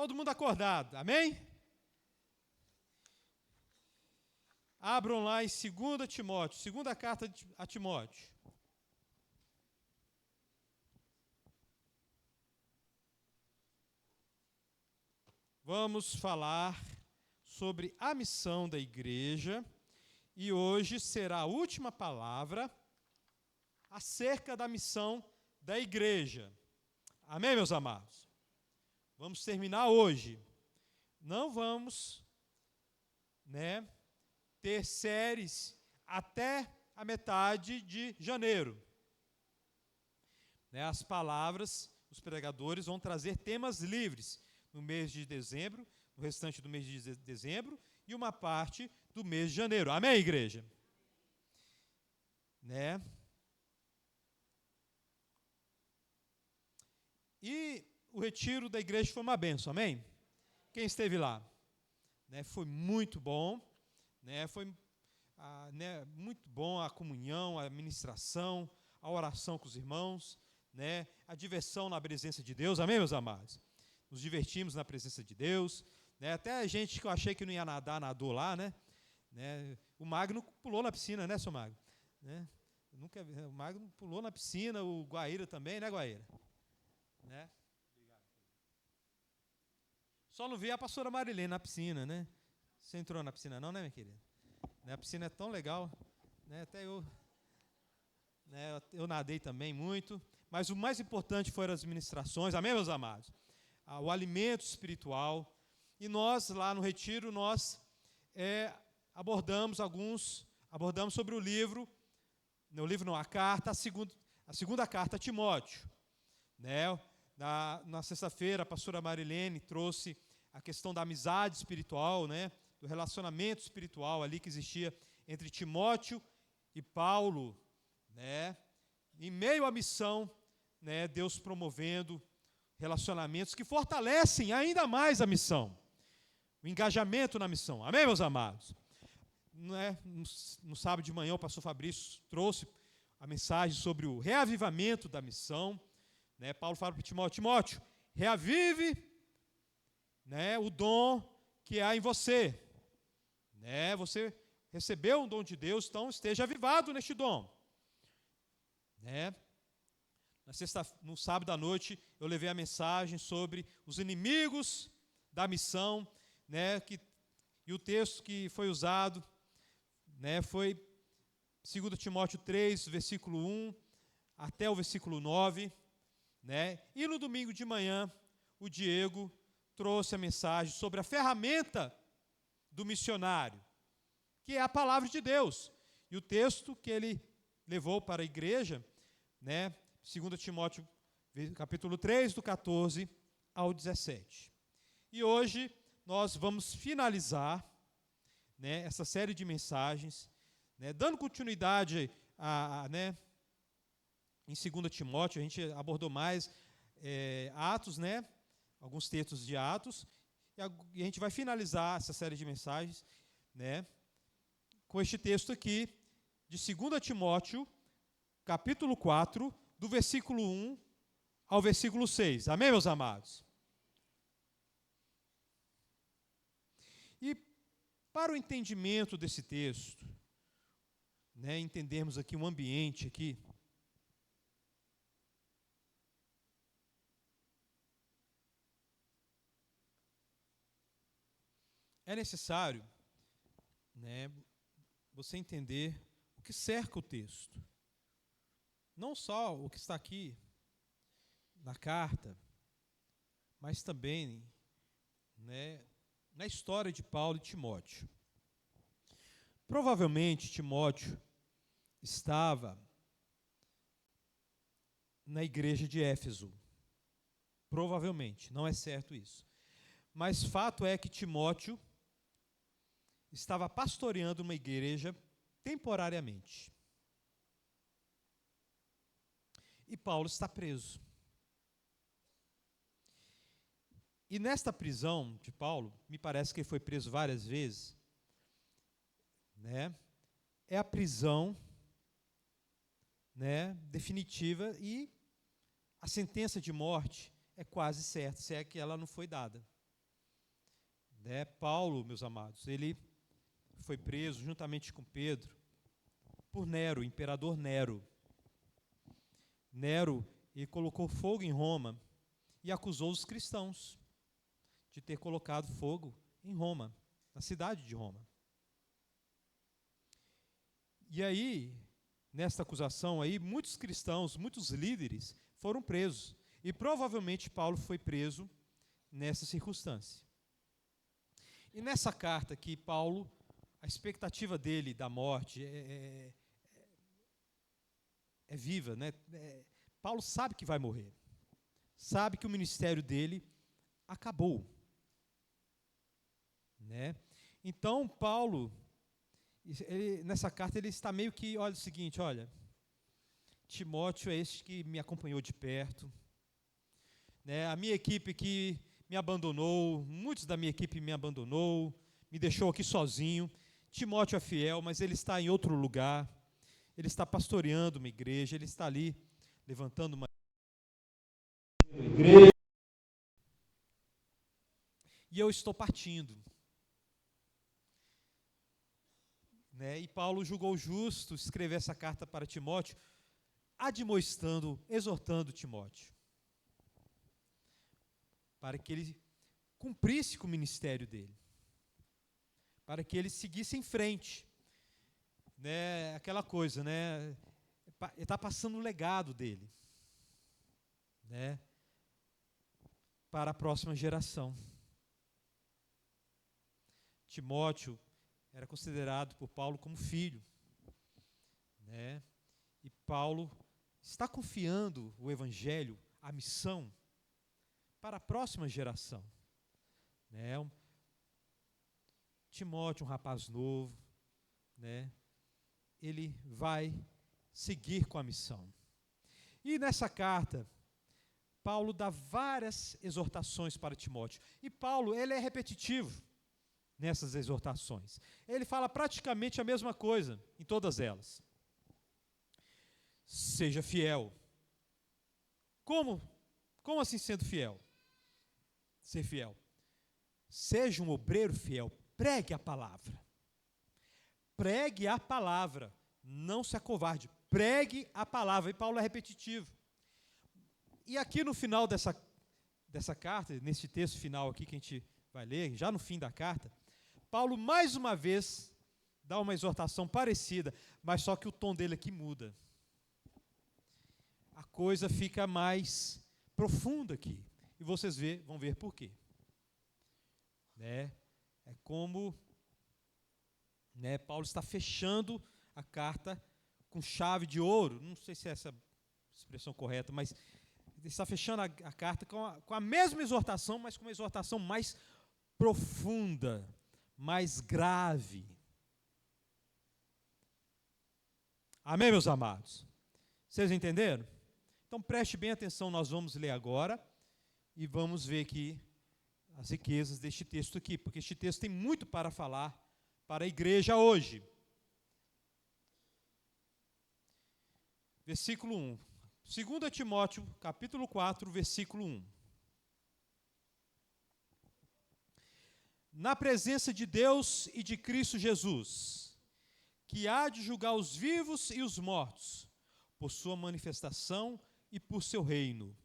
Todo mundo acordado, amém? Abram lá em 2 Timóteo, segunda carta a Timóteo. Vamos falar sobre a missão da igreja e hoje será a última palavra acerca da missão da igreja. Amém, meus amados? Vamos terminar hoje. Não vamos, ter séries até a metade de janeiro. As palavras, os pregadores vão trazer temas livres no mês de dezembro, no restante do mês de dezembro e uma parte do mês de janeiro. Amém, igreja? E o retiro da igreja foi uma bênção, amém? Quem esteve lá? Foi muito bom, foi muito bom a comunhão, a ministração, a oração com os irmãos, a diversão na presença de Deus, amém, meus amados? Nos divertimos na presença de Deus, até a gente que eu achei que não ia nadar, nadou lá, O Magno pulou na piscina, seu Magno? O Magno pulou na piscina, o Guaíra também, Guaíra? Só não vi a pastora Marilene na piscina, Você entrou na piscina não, minha querida? A piscina é tão legal, até eu nadei também muito, mas o mais importante foram as ministrações, amém, meus amados? O alimento espiritual, e nós lá no retiro, nós abordamos sobre o livro, a carta, a segunda carta a Timóteo, Na sexta-feira, a pastora Marilene trouxe a questão da amizade espiritual, do relacionamento espiritual ali que existia entre Timóteo e Paulo, Em meio à missão, Deus promovendo relacionamentos que fortalecem ainda mais a missão, o engajamento na missão. Amém, meus amados? No sábado de manhã, o pastor Fabrício trouxe a mensagem sobre o reavivamento da missão. Paulo fala para Timóteo, reavive o dom que há em você. Você recebeu um dom de Deus, então esteja avivado neste dom. No sábado à noite, eu levei a mensagem sobre os inimigos da missão, e o texto que foi usado foi 2 Timóteo 3, versículo 1 até o versículo 9. E no domingo de manhã, o Diego trouxe a mensagem sobre a ferramenta do missionário, que é a palavra de Deus. E o texto que ele levou para a igreja, 2 Timóteo, capítulo 3, do 14 ao 17. E hoje nós vamos finalizar essa série de mensagens, dando continuidade em 2 Timóteo. A gente abordou mais Atos, alguns textos de Atos, e a gente vai finalizar essa série de mensagens com este texto aqui, de 2 Timóteo, capítulo 4, do versículo 1 ao versículo 6. Amém, meus amados? E para o entendimento desse texto, entendermos aqui um ambiente aqui, é necessário você entender o que cerca o texto. Não só o que está aqui na carta, mas também na história de Paulo e Timóteo. Provavelmente Timóteo estava na igreja de Éfeso. Provavelmente, não é certo isso. Mas fato é que Timóteo estava pastoreando uma igreja temporariamente. E Paulo está preso. E nesta prisão de Paulo, me parece que ele foi preso várias vezes, é a prisão definitiva, e a sentença de morte é quase certa, se é que ela não foi dada. né? Paulo, meus amados, ele foi preso juntamente com Pedro por Nero, imperador Nero. Nero, ele colocou fogo em Roma e acusou os cristãos de ter colocado fogo em Roma, na cidade de Roma. E aí, nesta acusação aí, muitos cristãos, muitos líderes foram presos. E provavelmente Paulo foi preso nessa circunstância. E nessa carta aqui, Paulo, a expectativa dele da morte é viva, né? Paulo sabe que vai morrer. Sabe que o ministério dele acabou, né? Então, Paulo, nessa carta, ele está meio que, olha o seguinte, olha, Timóteo é este que me acompanhou de perto, né? A minha equipe que me abandonou, muitos da minha equipe me abandonou, me deixou aqui sozinho. Timóteo é fiel, mas ele está em outro lugar, ele está pastoreando uma igreja, ele está ali levantando uma igreja. E eu estou partindo. Né? E Paulo julgou justo escrever essa carta para Timóteo, admoestando, exortando Timóteo, para que ele cumprisse com o ministério dele, para que ele seguisse em frente, né? Aquela coisa, né? Ele está passando o legado dele, né? Para a próxima geração. Timóteo era considerado por Paulo como filho, né? E Paulo está confiando o evangelho, a missão, para a próxima geração, né? Timóteo, um rapaz novo, né? Ele vai seguir com a missão. E nessa carta, Paulo dá várias exortações para Timóteo. E Paulo, ele é repetitivo nessas exortações. Ele fala praticamente a mesma coisa em todas elas. Seja fiel. Como assim sendo fiel? Ser fiel. Seja um obreiro fiel. Pregue a palavra. Pregue a palavra. Não se acovarde. Pregue a palavra. E Paulo é repetitivo. E aqui no final dessa carta, nesse texto final aqui que a gente vai ler, já no fim da carta, Paulo mais uma vez dá uma exortação parecida, mas só que o tom dele aqui muda. A coisa fica mais profunda aqui. E vocês vão ver por quê. Né? É como, né, Paulo está fechando a carta com chave de ouro. Não sei se é essa expressão correta, mas ele está fechando a carta com a mesma exortação, mas com uma exortação mais profunda, mais grave. Amém, meus amados? Vocês entenderam? Então preste bem atenção, nós vamos ler agora e vamos ver aqui as riquezas deste texto aqui, porque este texto tem muito para falar para a igreja hoje. Versículo 1. 2 Timóteo, capítulo 4, versículo 1. Na presença de Deus e de Cristo Jesus, que há de julgar os vivos e os mortos, por sua manifestação e por seu reino,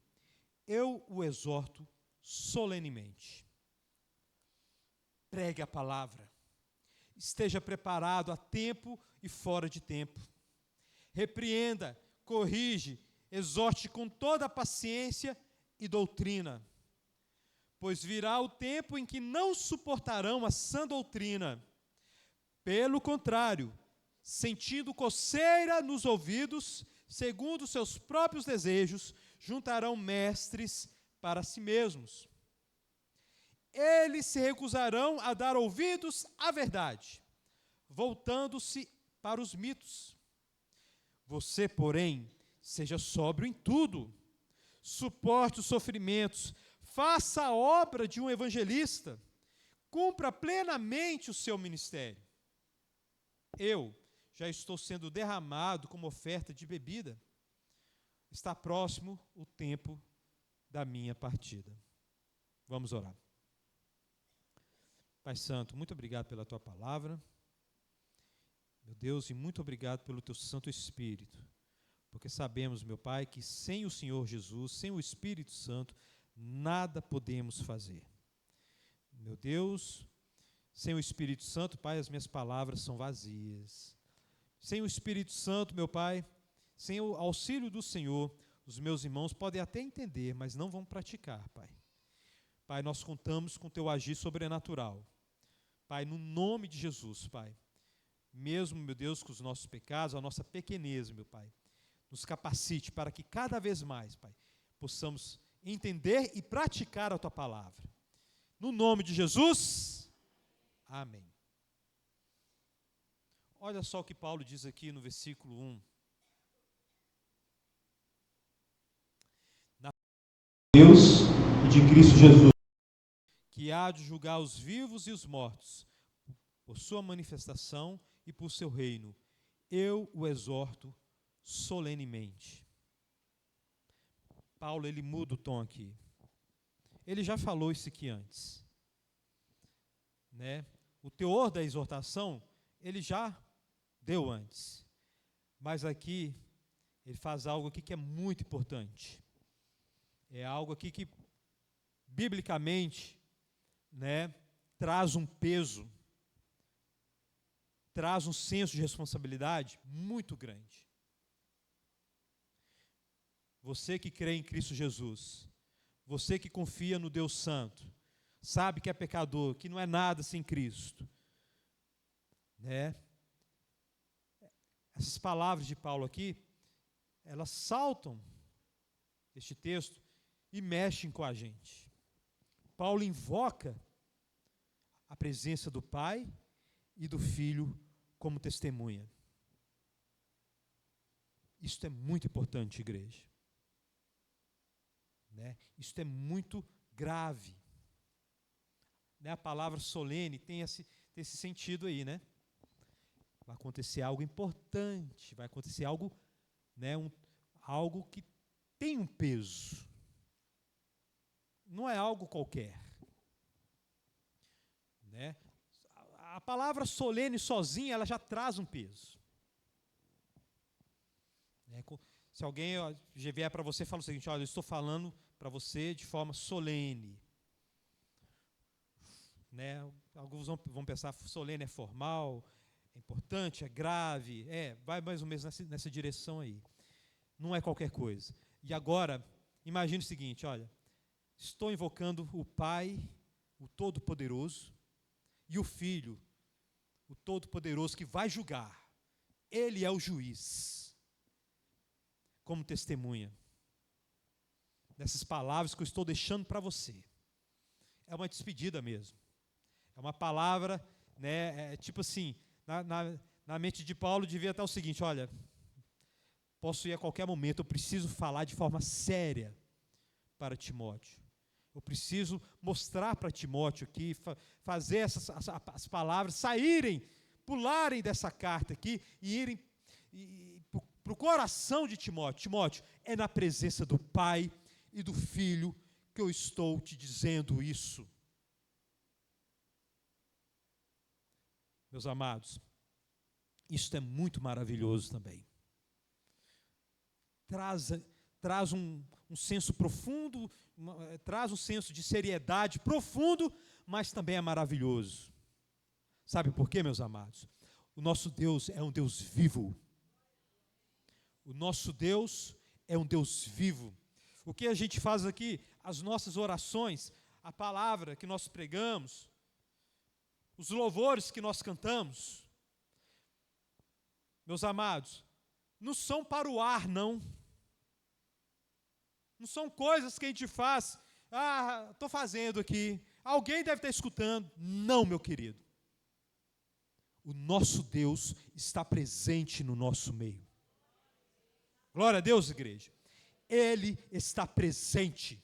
eu o exorto solenemente. Pregue a palavra. Esteja preparado a tempo e fora de tempo. Repreenda, corrige, exorte com toda a paciência e doutrina. Pois virá o tempo em que não suportarão a sã doutrina. Pelo contrário, sentindo coceira nos ouvidos, segundo seus próprios desejos, juntarão mestres para si mesmos. Eles se recusarão a dar ouvidos à verdade, voltando-se para os mitos. Você, porém, seja sóbrio em tudo, suporte os sofrimentos, faça a obra de um evangelista, cumpra plenamente o seu ministério. Eu já estou sendo derramado como oferta de bebida. Está próximo o tempo da minha partida. Vamos orar. Pai Santo, muito obrigado pela Tua palavra, meu Deus, e muito obrigado pelo Teu Santo Espírito, porque sabemos, meu Pai, que sem o Senhor Jesus, sem o Espírito Santo, nada podemos fazer. Meu Deus, sem o Espírito Santo, Pai, as minhas palavras são vazias. Sem o Espírito Santo, meu Pai, sem o auxílio do Senhor, os meus irmãos podem até entender, mas não vão praticar, Pai. Pai, nós contamos com o Teu agir sobrenatural. Pai, no nome de Jesus, Pai, mesmo, meu Deus, com os nossos pecados, a nossa pequenez, meu Pai, nos capacite para que cada vez mais, Pai, possamos entender e praticar a Tua palavra. No nome de Jesus, amém. Olha só o que Paulo diz aqui no versículo 1. Deus e de Cristo Jesus, que há de julgar os vivos e os mortos, por sua manifestação e por seu reino, eu o exorto solenemente. Paulo, ele muda o tom aqui. Ele já falou isso aqui antes, né? O teor da exortação, ele já deu antes. Mas aqui, ele faz algo aqui que é muito importante. É algo aqui que, biblicamente, né, traz um peso, traz um senso de responsabilidade muito grande. Você que crê em Cristo Jesus, você que confia no Deus Santo, sabe que é pecador, que não é nada sem Cristo, né? Essas palavras de Paulo aqui, elas saltam este texto e mexem com a gente. Paulo invoca a presença do Pai e do Filho como testemunha. Isso é muito importante, igreja. Né? Isso é muito grave. Né? A palavra solene tem esse sentido aí, né? Vai acontecer algo importante, vai acontecer algo, né, algo que tem um peso. Não é algo qualquer. Né? A palavra solene sozinha, ela já traz um peso. Né? Se alguém vier para você e fala o seguinte, olha, eu estou falando para você de forma solene. Né? Alguns vão pensar, solene é formal, é importante, é grave, vai mais ou menos nessa direção aí. Não é qualquer coisa. E agora, imagine o seguinte, olha, estou invocando o Pai, o Todo-Poderoso, e o Filho, o Todo-Poderoso, que vai julgar. Ele é o juiz. Como testemunha dessas palavras que eu estou deixando para você. É uma despedida mesmo. É uma palavra, né, tipo assim, na mente de Paulo devia estar o seguinte, olha, posso ir a qualquer momento, eu preciso falar de forma séria para Timóteo. Eu preciso mostrar para Timóteo aqui, fazer as palavras saírem, pularem dessa carta aqui e irem para o coração de Timóteo. Timóteo, é na presença do Pai e do Filho que eu estou te dizendo isso. Meus amados, isso é muito maravilhoso também. Traz um senso profundo, traz um senso de seriedade profundo, mas também é maravilhoso. Sabe por quê, meus amados? O nosso Deus é um Deus vivo. O nosso Deus é um Deus vivo. O que a gente faz aqui, as nossas orações, a palavra que nós pregamos, os louvores que nós cantamos, meus amados, não são para o ar, não. Não são coisas que a gente faz, estou fazendo aqui, alguém deve estar escutando. Não, meu querido. O nosso Deus está presente no nosso meio. Glória a Deus, igreja. Ele está presente.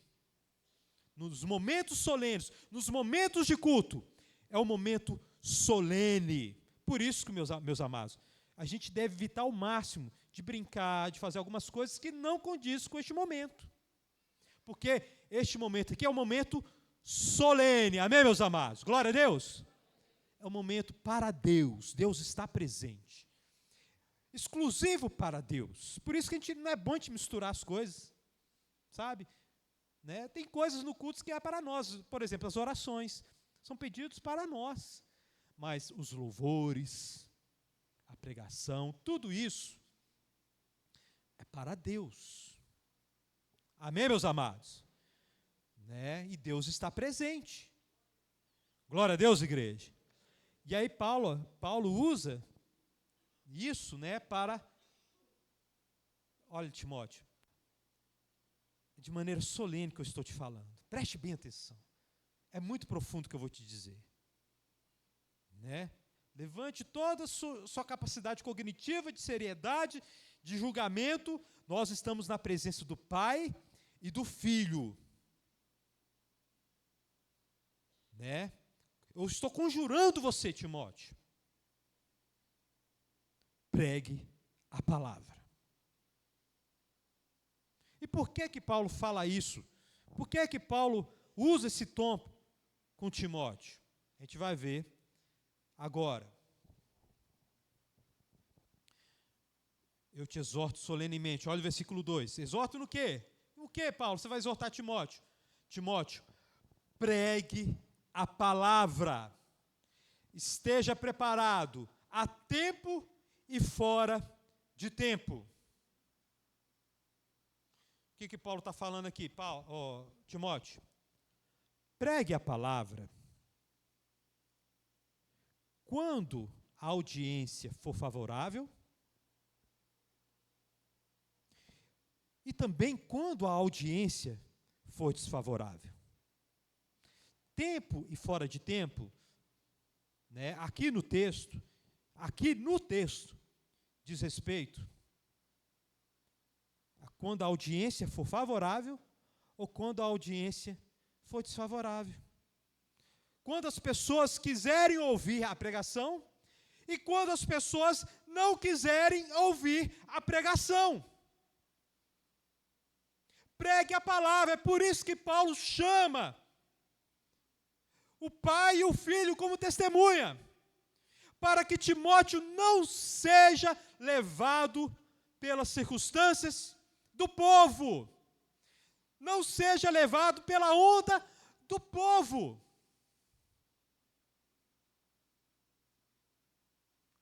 Nos momentos solenes, nos momentos de culto, é um momento solene. Por isso que, meus amados, a gente deve evitar ao máximo de brincar, de fazer algumas coisas que não condizem com este momento. Porque este momento aqui é um momento solene. Amém, meus amados? Glória a Deus. é um momento para Deus. Deus está presente. Exclusivo para Deus. Por isso que não é bom a gente misturar as coisas, sabe? Né? Tem coisas no culto que é para nós. Por exemplo, as orações são pedidos para nós. Mas os louvores, a pregação, tudo isso é para Deus. Amém, meus amados? Né? E Deus está presente. Glória a Deus, igreja. E aí Paulo usa isso, né, para... Olha, Timóteo, de maneira solene que eu estou te falando. Preste bem atenção. É muito profundo o que eu vou te dizer. Né? Levante toda a sua capacidade cognitiva, de seriedade, de julgamento. Nós estamos na presença do Pai e do Filho. Né? Eu estou conjurando você, Timóteo. Pregue a palavra. E por que Paulo fala isso? Por que Paulo usa esse tom com Timóteo? A gente vai ver agora. Eu te exorto solenemente. Olha o versículo 2. Exorto no quê? No quê, Paulo? Você vai exortar Timóteo? Timóteo, pregue a palavra. Esteja preparado a tempo e fora de tempo. O que Paulo está falando aqui? Timóteo, pregue a palavra quando a audiência for favorável e também quando a audiência for desfavorável. Tempo e fora de tempo, né, aqui no texto, diz respeito a quando a audiência for favorável ou quando a audiência for desfavorável. Quando as pessoas quiserem ouvir a pregação e quando as pessoas não quiserem ouvir a pregação. Pregue a palavra, é por isso que Paulo chama o Pai e o Filho como testemunha, para que Timóteo não seja levado pelas circunstâncias do povo, não seja levado pela onda do povo.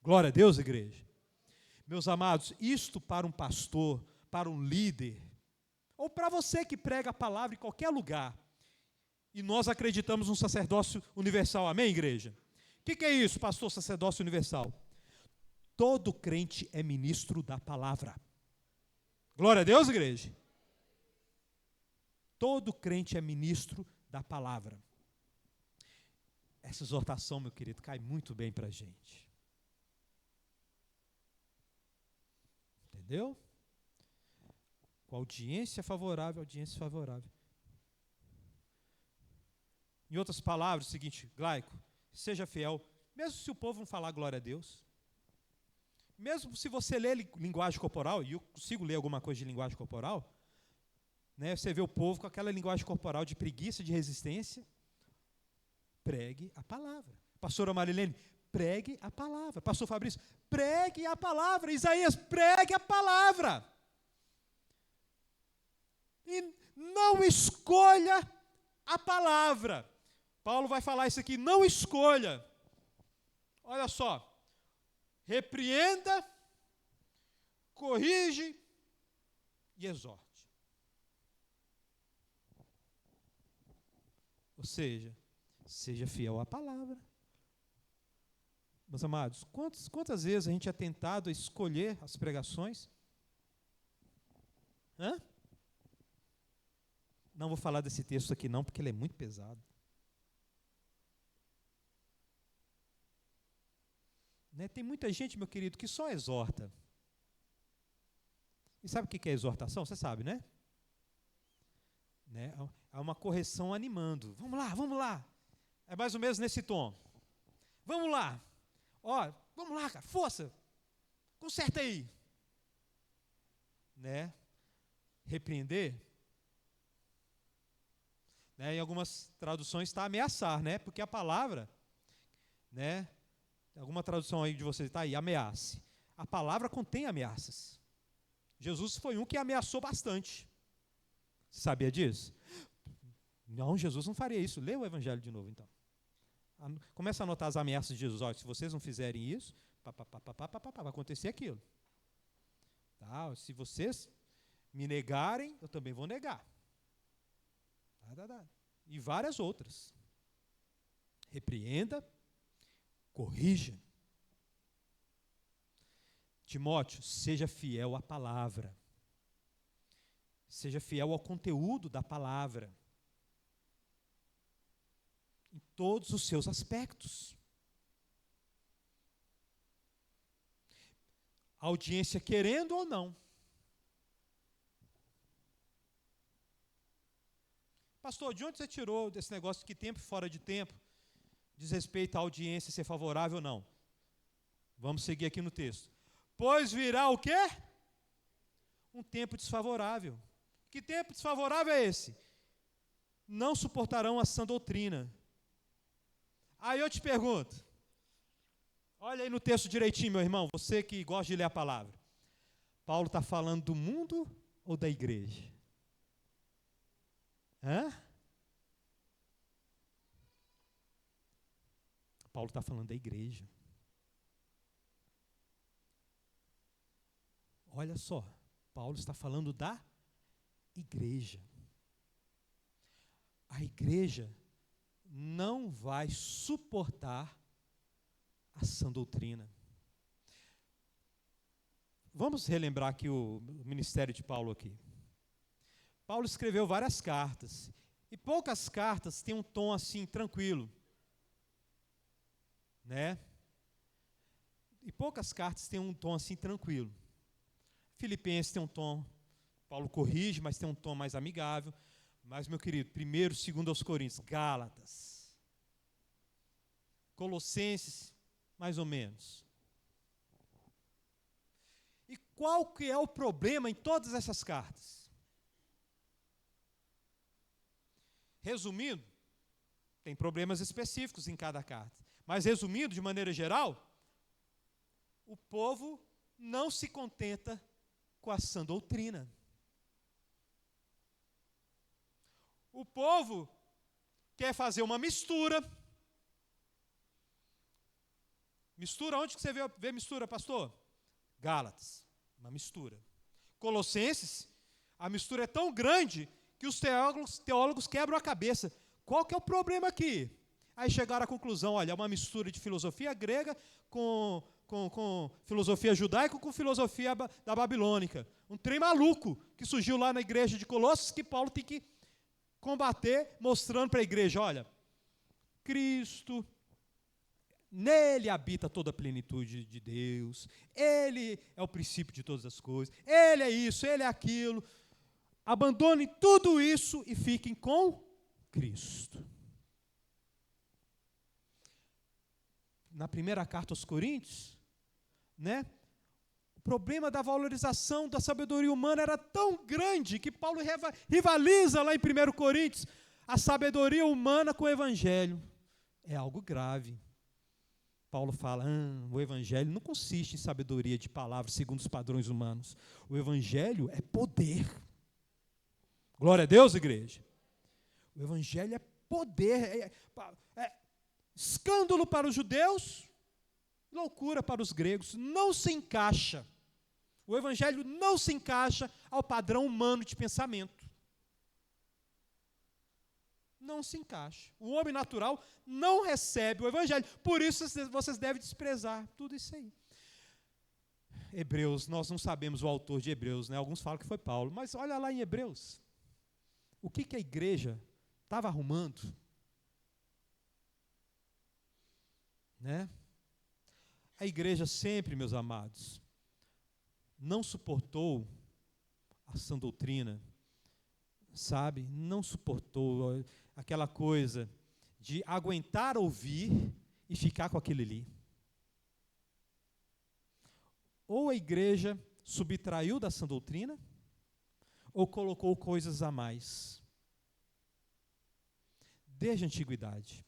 Glória a Deus, igreja. Meus amados, isto para um pastor, para um líder, ou para você que prega a palavra em qualquer lugar, e nós acreditamos no sacerdócio universal, amém, igreja? O que é isso, pastor, sacerdócio universal? Todo crente é ministro da palavra. Glória a Deus, igreja. Todo crente é ministro da palavra. Essa exortação, meu querido, cai muito bem para a gente. Entendeu? Com audiência favorável, audiência favorável. Em outras palavras, o seguinte, Glaico, seja fiel, mesmo se o povo não falar glória a Deus, mesmo se você ler linguagem corporal, e eu consigo ler alguma coisa de linguagem corporal, né, você vê o povo com aquela linguagem corporal de preguiça, de resistência, pregue a palavra. Pastora Marilene, pregue a palavra. Pastor Fabrício, pregue a palavra. Isaías, pregue a palavra. E não escolha a palavra. Paulo vai falar isso aqui, não escolha. Olha só. Repreenda, corrige e exorte. Ou seja, seja fiel à palavra. Meus amados, quantas vezes a gente é tentado a escolher as pregações? Não vou falar desse texto aqui não, porque ele é muito pesado. Né? Tem muita gente, meu querido, que só exorta. E sabe o que é exortação? Você sabe, né? É uma correção animando. Vamos lá, vamos lá. É mais ou menos nesse tom. Vamos lá. Ó, vamos lá, cara, força. Conserta aí. Né? Repreender. Né? Em algumas traduções está ameaçar, né? Porque a palavra, né? Alguma tradução aí de vocês está aí, ameace. A palavra contém ameaças. Jesus foi um que ameaçou bastante. Você sabia disso? Não, Jesus não faria isso. Lê o Evangelho de novo, então. Começa a anotar as ameaças de Jesus. Olha, se vocês não fizerem isso, vai acontecer aquilo. Tá? Se vocês me negarem, eu também vou negar. E várias outras. Repreenda, corrija. Timóteo, seja fiel à palavra. Seja fiel ao conteúdo da palavra. Em todos os seus aspectos. A audiência querendo ou não. Pastor, de onde você tirou desse negócio que tempo e fora de tempo diz respeito à audiência ser favorável ou não? Vamos seguir aqui no texto. Pois virá o quê? Um tempo desfavorável. Que tempo desfavorável é esse? Não suportarão a sã doutrina. Aí eu te pergunto, olha aí no texto direitinho, meu irmão, você que gosta de ler a palavra. Paulo está falando do mundo ou da igreja? Paulo está falando da igreja. Olha só, Paulo está falando da igreja. A igreja não vai suportar a sã doutrina. Vamos relembrar aqui o ministério de Paulo aqui. Paulo escreveu várias cartas, e poucas cartas têm um tom assim, tranquilo. Né? E poucas cartas têm um tom assim, tranquilo. Filipenses tem um tom, Paulo corrige, mas tem um tom mais amigável. Mas, meu querido, 1º, 2º aos Coríntios, Gálatas, Colossenses, mais ou menos. E qual que é o problema em todas essas cartas? Resumindo, tem problemas específicos em cada carta. Mas resumindo, de maneira geral, o povo não se contenta com a sã doutrina. O povo quer fazer uma mistura. Mistura, onde que você vê mistura, pastor? Gálatas, uma mistura. Colossenses, a mistura é tão grande que os teólogos quebram a cabeça. Qual que é o problema aqui? Aí chegaram à conclusão, olha, é uma mistura de filosofia grega com filosofia judaica com filosofia da babilônica. Um trem maluco que surgiu lá na igreja de Colossos que Paulo tem que combater, mostrando para a igreja, olha, Cristo, nele habita toda a plenitude de Deus, ele é o princípio de todas as coisas, ele é isso, ele é aquilo. Abandonem tudo isso e fiquem com Cristo. Na primeira carta aos Coríntios, né? O problema da valorização da sabedoria humana era tão grande que Paulo rivaliza lá em 1 Coríntios a sabedoria humana com o Evangelho. É algo grave. Paulo fala, o Evangelho não consiste em sabedoria de palavras segundo os padrões humanos. O Evangelho é poder. Glória a Deus, igreja. O Evangelho é poder, é escândalo para os judeus, loucura para os gregos. Não se encaixa. O Evangelho não se encaixa ao padrão humano de pensamento. Não se encaixa. O homem natural não recebe o Evangelho. Por isso vocês devem desprezar tudo isso aí. Hebreus, nós não sabemos o autor de Hebreus, né? Alguns falam que foi Paulo, mas olha lá em Hebreus. O que a igreja estava arrumando? Né? A igreja sempre, meus amados, não suportou a sã doutrina, sabe? Não suportou aquela coisa de aguentar ouvir e ficar com aquele ali. Ou a igreja subtraiu da sã doutrina, ou colocou coisas a mais. Desde a antiguidade.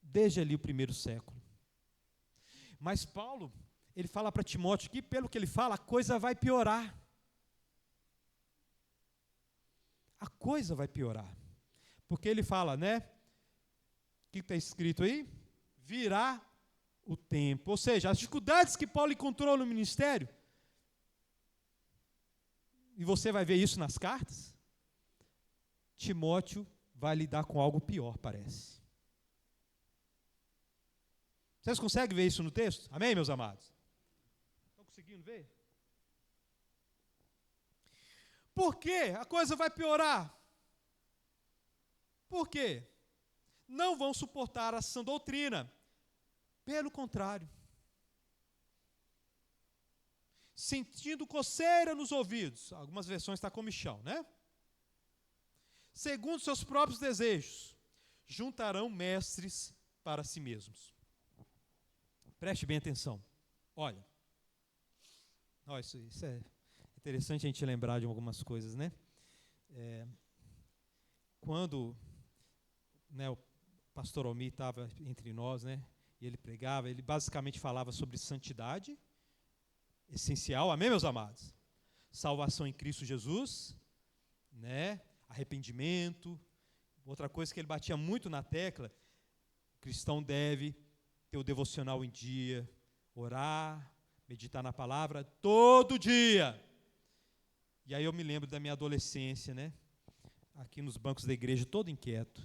desde ali o primeiro século. Mas Paulo, ele fala para Timóteo que, pelo que ele fala, a coisa vai piorar. A coisa vai piorar. Porque ele fala, né? O que está escrito aí? Virá o tempo. Ou seja, as dificuldades que Paulo encontrou no ministério, e você vai ver isso nas cartas, Timóteo vai lidar com algo pior, parece. Vocês conseguem ver isso no texto? Amém, meus amados? Estão conseguindo ver? Por quê? A coisa vai piorar. Por quê? Não vão suportar a sã doutrina. Pelo contrário. Sentindo coceira nos ouvidos. Algumas versões está comichão, né? Segundo seus próprios desejos, juntarão mestres para si mesmos. Preste bem atenção. Olha. Isso é interessante a gente lembrar de algumas coisas, né? Quando, né, o pastor Almir estava entre nós, né? E ele pregava, ele basicamente falava sobre santidade, essencial, amém, meus amados? Salvação em Cristo Jesus, né? Arrependimento. Outra coisa que ele batia muito na tecla, o cristão deve ter o devocional em dia, orar, meditar na palavra todo dia. E aí eu me lembro da minha adolescência, né? Aqui nos bancos da igreja, todo inquieto.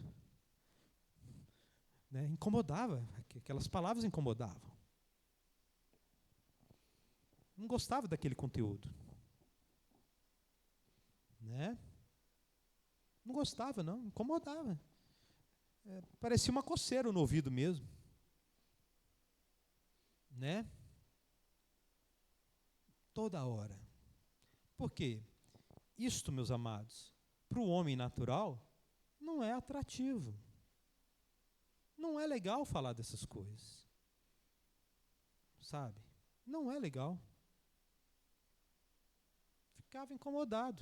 Né? Incomodava, aquelas palavras incomodavam. Não gostava daquele conteúdo. Né? Não gostava, não, incomodava. Parecia uma coceira no ouvido mesmo. Né? Toda hora. Por quê? Isto, meus amados, para o homem natural, não é atrativo. Não é legal falar dessas coisas. Sabe? Não é legal. Ficava incomodado.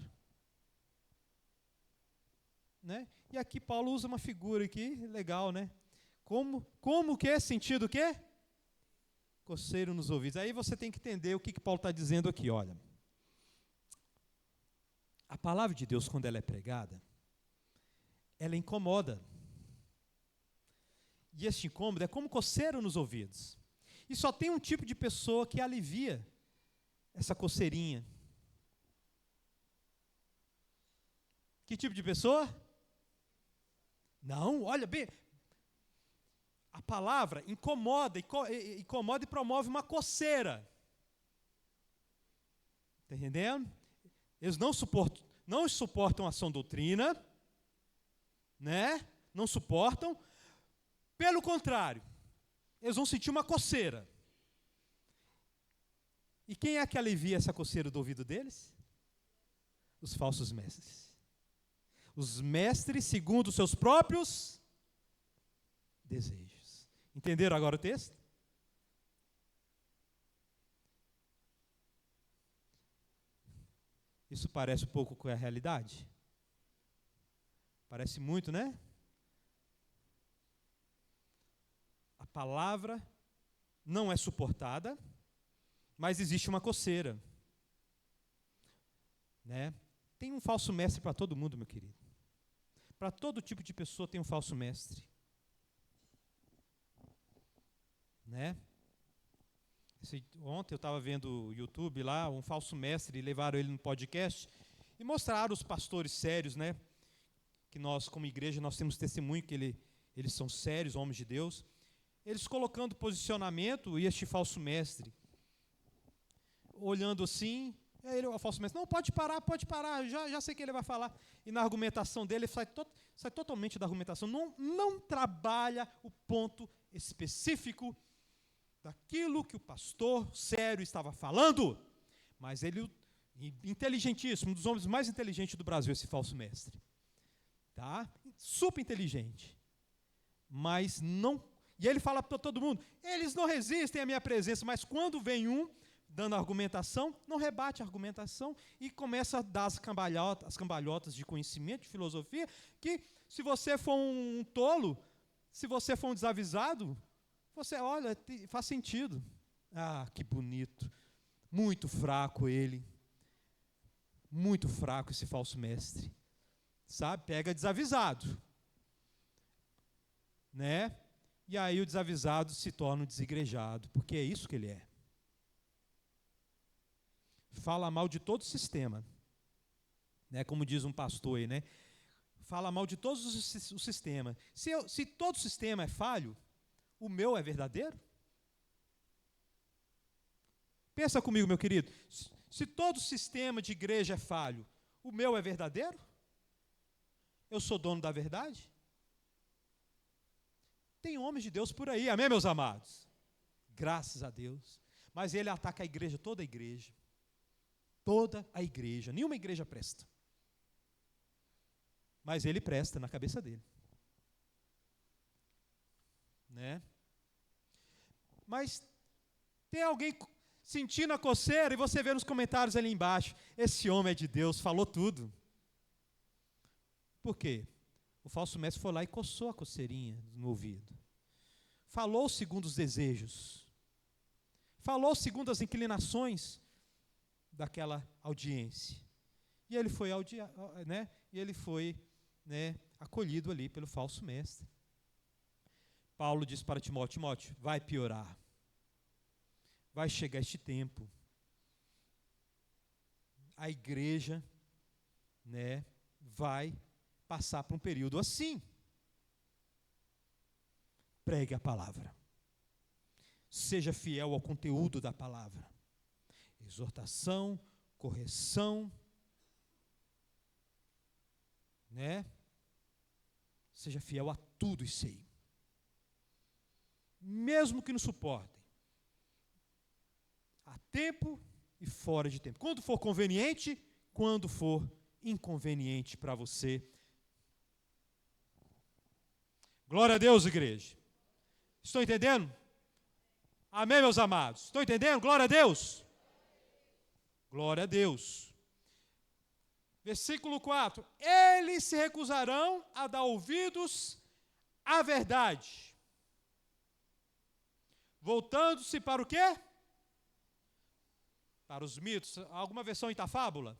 Né? E aqui Paulo usa uma figura aqui, legal, né? Como que é sentido o quê? Coceiro nos ouvidos. Aí você tem que entender o que Paulo está dizendo aqui, olha. A palavra de Deus, quando ela é pregada, ela incomoda. E este incômodo é como coceiro nos ouvidos. E só tem um tipo de pessoa que alivia essa coceirinha. Que tipo de pessoa? Não, olha bem. A palavra incomoda e promove uma coceira. Está entendendo? Eles não suportam a sã doutrina, né? Não suportam. Pelo contrário, eles vão sentir uma coceira. E quem é que alivia essa coceira do ouvido deles? Os falsos mestres. Os mestres segundo os seus próprios desejos. Entenderam agora o texto? Isso parece um pouco com a realidade? Parece muito, né? A palavra não é suportada, mas existe uma coceira. Né? Tem um falso mestre para todo mundo, meu querido. Para todo tipo de pessoa tem um falso mestre. Né? Ontem eu estava vendo o YouTube lá, um falso mestre, levaram ele no podcast e mostraram os pastores sérios, né? Que nós, como igreja, nós temos testemunho que eles são sérios, homens de Deus. Eles colocando posicionamento e este falso mestre, olhando assim, ele, o falso mestre, não, pode parar, já sei o que ele vai falar. E na argumentação dele, sai totalmente da argumentação, não trabalha o ponto específico daquilo que o pastor sério estava falando, mas ele, inteligentíssimo, um dos homens mais inteligentes do Brasil, esse falso mestre. Tá? Super inteligente. Mas não... E ele fala para todo mundo, eles não resistem à minha presença, mas quando vem um dando argumentação, não rebate a argumentação e começa a dar as cambalhotas de conhecimento, de filosofia, que se você for um tolo, Se você for um desavisado, você olha, faz sentido. Ah, que bonito. Muito fraco ele. Muito fraco esse falso mestre. Sabe? Pega desavisado. Né? E aí o desavisado se torna um desigrejado, porque é isso que ele é. Fala mal de todo o sistema. Né? Como diz um pastor aí, né? Fala mal de todos os sistemas. Se todo sistema é falho, o meu é verdadeiro? Pensa comigo, meu querido. Se todo sistema de igreja é falho, o meu é verdadeiro? Eu sou dono da verdade? Tem homens de Deus por aí, amém, meus amados? Graças a Deus. Mas ele ataca a igreja, toda a igreja. Toda a igreja. Nenhuma igreja presta. Mas ele presta na cabeça dele. Né? Mas tem alguém sentindo a coceira e você vê nos comentários ali embaixo, esse homem é de Deus, falou tudo. Por quê? O falso mestre foi lá e coçou a coceirinha no ouvido. Falou segundo os desejos. Falou segundo as inclinações daquela audiência. E ele foi, acolhido ali pelo falso mestre. Paulo diz para Timóteo, Timóteo, vai piorar. Vai chegar este tempo. A igreja, vai passar por um período assim. Pregue a palavra. Seja fiel ao conteúdo da palavra. Exortação, correção, Seja fiel a tudo isso aí. Mesmo que não suportem. A tempo e fora de tempo. Quando for conveniente, quando for inconveniente para você. Glória a Deus, igreja. Estão entendendo? Amém, meus amados? Estão entendendo? Glória a Deus. Glória a Deus. Versículo 4. Eles se recusarão a dar ouvidos à verdade. Voltando-se para o quê? Para os mitos. Alguma versão está fábula?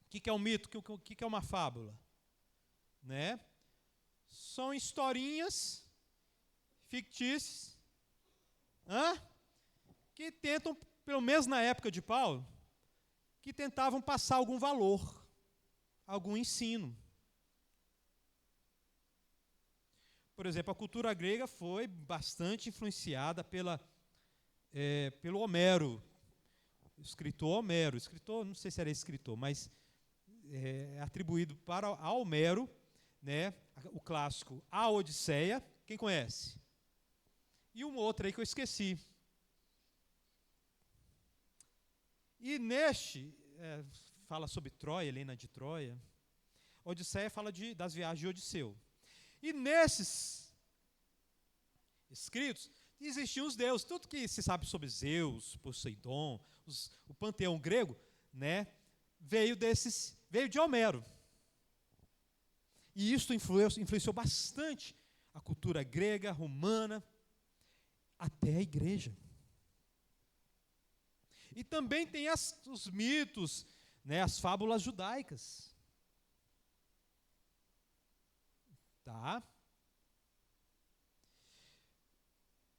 O que é um mito? O que é uma fábula? São historinhas fictícias que tentam, pelo menos na época de Paulo, que tentavam passar algum valor, algum ensino. Por exemplo, a cultura grega foi bastante influenciada pelo Homero, escritor, não sei se era escritor, mas é atribuído a Homero, o clássico A Odisseia, quem conhece? E um outro aí que eu esqueci. E neste, fala sobre Troia, Helena de Troia. Odisseia fala das viagens de Odisseu. E nesses escritos, existiam os deuses. Tudo que se sabe sobre Zeus, Poseidon, o panteão grego, veio de Homero. E isso influenciou bastante a cultura grega, romana, até a igreja. E também tem os mitos, as fábulas judaicas. Tá?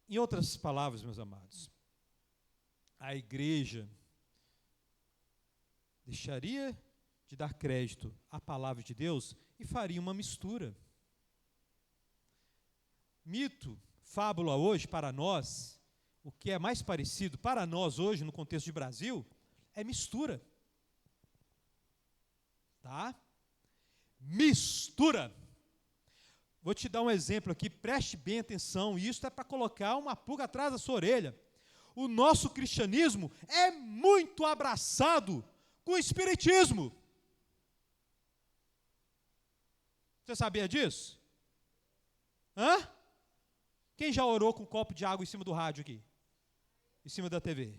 Em outras palavras, meus amados, a igreja deixaria de dar crédito à palavra de Deus e faria uma mistura. Mito, fábula hoje, para nós, o que é mais parecido para nós hoje, no contexto de Brasil, é mistura. Tá? Mistura. Vou te dar um exemplo aqui, preste bem atenção, e isso é para colocar uma pulga atrás da sua orelha. O nosso cristianismo é muito abraçado com o espiritismo. Você sabia disso? Quem já orou com um copo de água em cima do rádio aqui? Em cima da TV?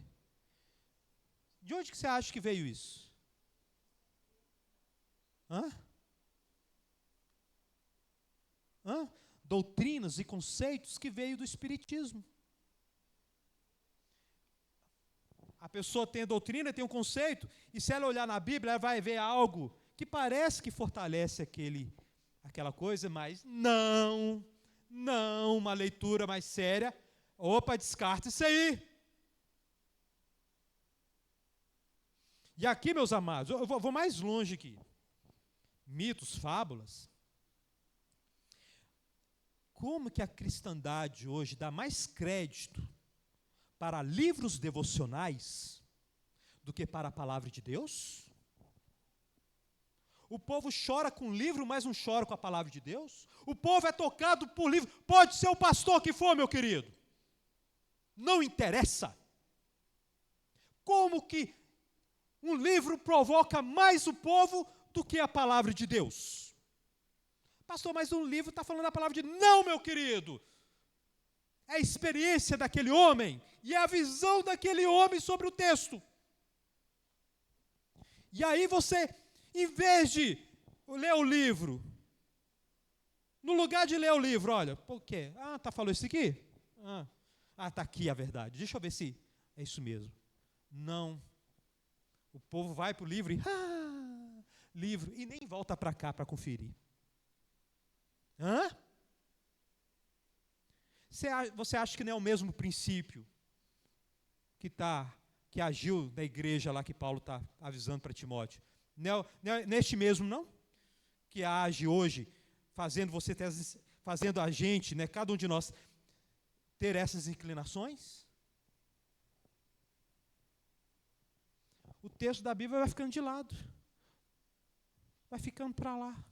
De onde que você acha que veio isso? doutrinas e conceitos que veio do Espiritismo. A pessoa tem a doutrina, tem um conceito, e se ela olhar na Bíblia, ela vai ver algo que parece que fortalece aquela coisa, mas não, uma leitura mais séria, opa, descarta isso aí. E aqui, meus amados, eu vou mais longe aqui. Mitos, fábulas. Como que a cristandade hoje dá mais crédito para livros devocionais do que para a palavra de Deus? O povo chora com livro, mas não chora com a palavra de Deus? O povo é tocado por livro, pode ser o pastor que for, meu querido. Não interessa. Como que um livro provoca mais o povo do que a palavra de Deus? Pastor, mas um livro está falando a palavra de Deus. Não, meu querido. É a experiência daquele homem e é a visão daquele homem sobre o texto. E aí você, em vez de ler o livro, no lugar de ler o livro, olha, por quê? Falou isso aqui? Está aqui a verdade. Deixa eu ver se é isso mesmo. Não. O povo vai para o livro e, livro, e nem volta para cá para conferir. Você acha que não é o mesmo princípio que agiu na igreja lá que Paulo está avisando para Timóteo? Não é neste mesmo, não? Que age hoje, fazendo a gente, né, cada um de nós, ter essas inclinações? O texto da Bíblia vai ficando de lado. Vai ficando para lá.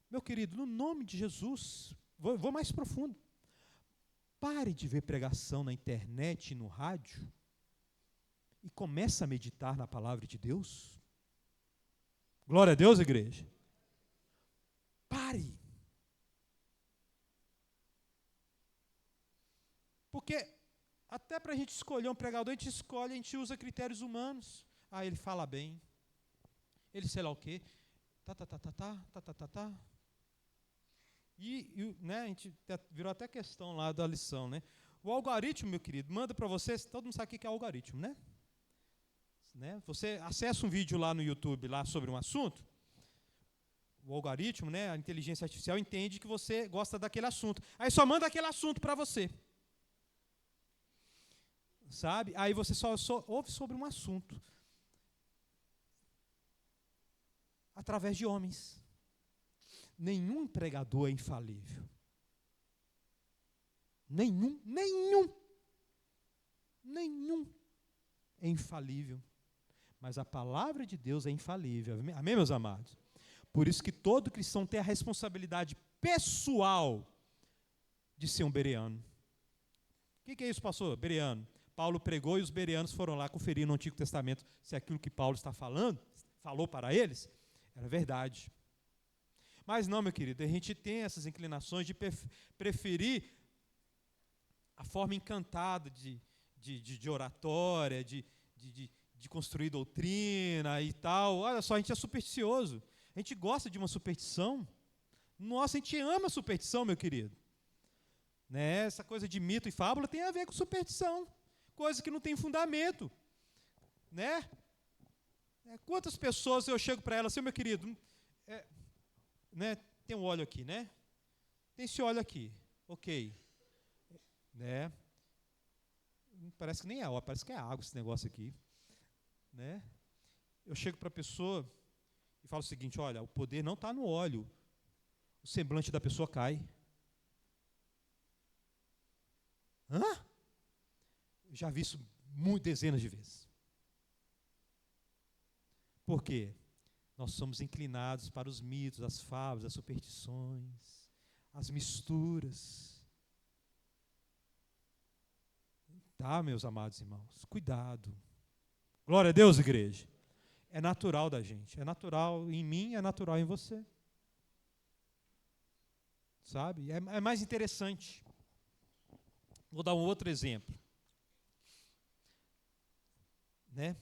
Meu querido, no nome de Jesus, vou mais profundo. Pare de ver pregação na internet e no rádio e comece a meditar na palavra de Deus. Glória a Deus, igreja. Pare. Porque até para a gente escolher um pregador, a gente usa critérios humanos. Ele fala bem. Ele sei lá o quê. E né, a gente virou até questão lá da lição, né? O algoritmo, meu querido, manda para vocês, todo mundo sabe o que é algoritmo, né? Você acessa um vídeo lá no YouTube lá sobre um assunto, o algoritmo, né, a inteligência artificial entende que você gosta daquele assunto. Aí só manda aquele assunto para você. Sabe? Aí você só ouve sobre um assunto. Através de homens. Nenhum pregador é infalível. Nenhum é infalível. Mas a palavra de Deus é infalível. Amém, meus amados? Por isso que todo cristão tem a responsabilidade pessoal de ser um bereano. O que é isso, pastor? Bereano. Paulo pregou e os bereanos foram lá conferir no Antigo Testamento se aquilo que Paulo está falou para eles, era verdade. Mas não, meu querido, a gente tem essas inclinações de preferir a forma encantada de oratória, de construir doutrina e tal. Olha só, a gente é supersticioso. A gente gosta de uma superstição. Nossa, a gente ama a superstição, meu querido. Né? Essa coisa de mito e fábula tem a ver com superstição. Coisa que não tem fundamento. Né? Quantas pessoas eu chego para elas assim, meu querido, né, tem um óleo aqui, né? Tem esse óleo aqui, ok. Né? Parece que nem é óleo, parece que é água esse negócio aqui. Né? Eu chego para a pessoa e falo o seguinte, olha, o poder não está no óleo, o semblante da pessoa cai. Já vi isso dezenas de vezes. Por quê? Nós somos inclinados para os mitos, as fábulas, as superstições, as misturas. Tá, meus amados irmãos? Cuidado. Glória a Deus, igreja. É natural da gente. É natural em mim, é natural em você. Sabe? É mais interessante. Vou dar um outro exemplo. Né?